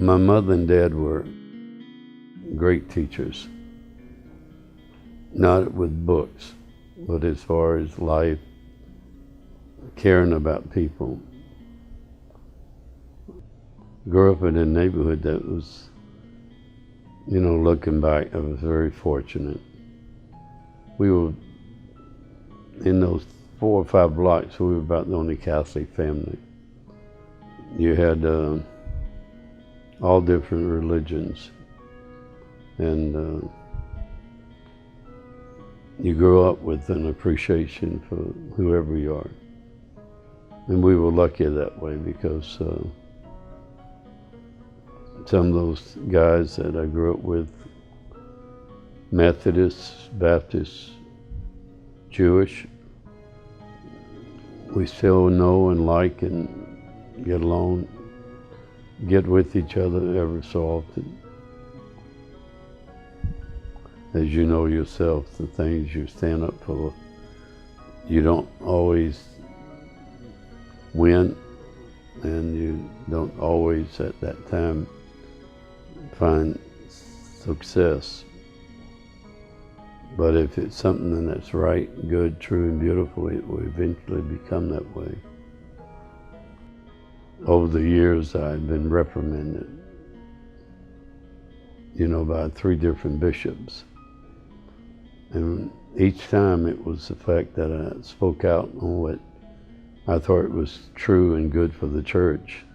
My mother and dad were great teachers, not with books, but as far as life, caring about people. Grew up in a neighborhood that was, looking back, I was very fortunate. We were in those 4 or 5 blocks, we were about the only Catholic family. You had all different religions, and you grow up with an appreciation for whoever you are. And we were lucky that way because some of those guys that I grew up with, Methodists, Baptists, Jewish, we still know and like and get along, get with each other every so often. As you know yourself, the things you stand up for, you don't always win, and you don't always at that time find success. But if it's something that's right, good, true, and beautiful, it will eventually become that way. Over the years, I've been reprimanded, by 3 different bishops. And each time it was the fact that I spoke out on what I thought was true and good for the church.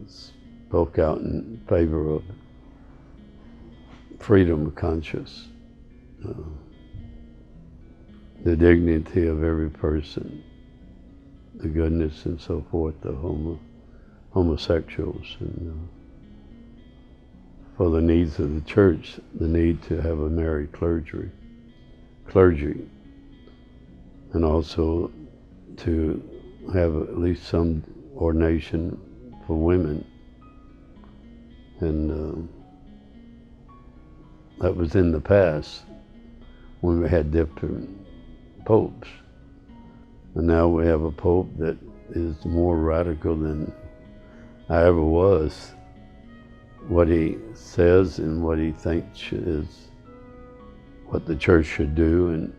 Spoke out in favor of freedom of conscience, the dignity of every person, the goodness and so forth of homosexuals, and for the needs of the church, the need to have a married clergy, and also to have at least some ordination for women. And that was in the past when we had different popes. And now we have a pope that is more radical than I ever was. What he says and what he thinks is what the church should do and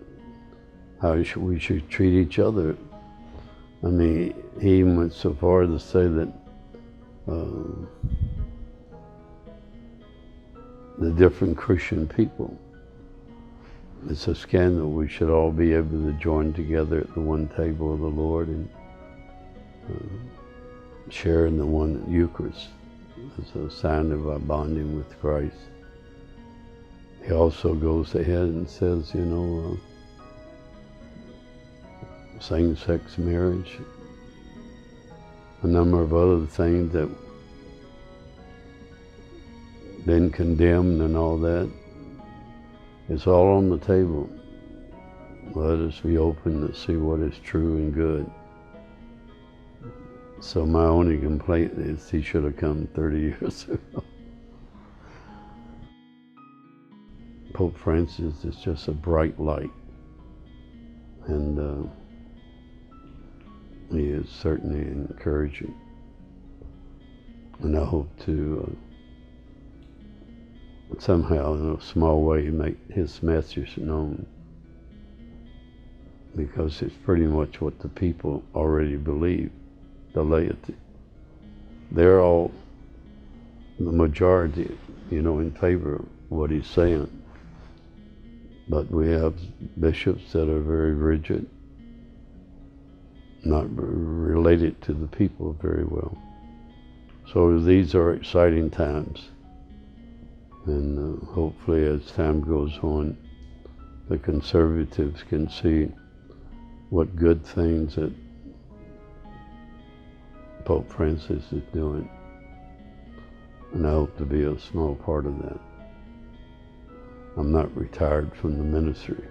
how we should treat each other. I mean, he even went so far to say that the different Christian people, it's a scandal. We should all be able to join together at the one table of the Lord and share in the one Eucharist as a sign of our bonding with Christ. He also goes ahead and says, same-sex marriage, a number of other things that been condemned and all that. It's all on the table. Let us be open to see what is true and good. So my only complaint is he should have come 30 years ago. Pope Francis is just a bright light, and he is certainly encouraging. And I hope to somehow, in a small way, make his message known, because it's pretty much what the people already believe, the laity. They're all, the majority, in favor of what he's saying. But we have bishops that are very rigid, not related to the people very well. So these are exciting times. And hopefully as time goes on, the conservatives can see what good things that Pope Francis is doing. And I hope to be a small part of that. I'm not retired from the ministry.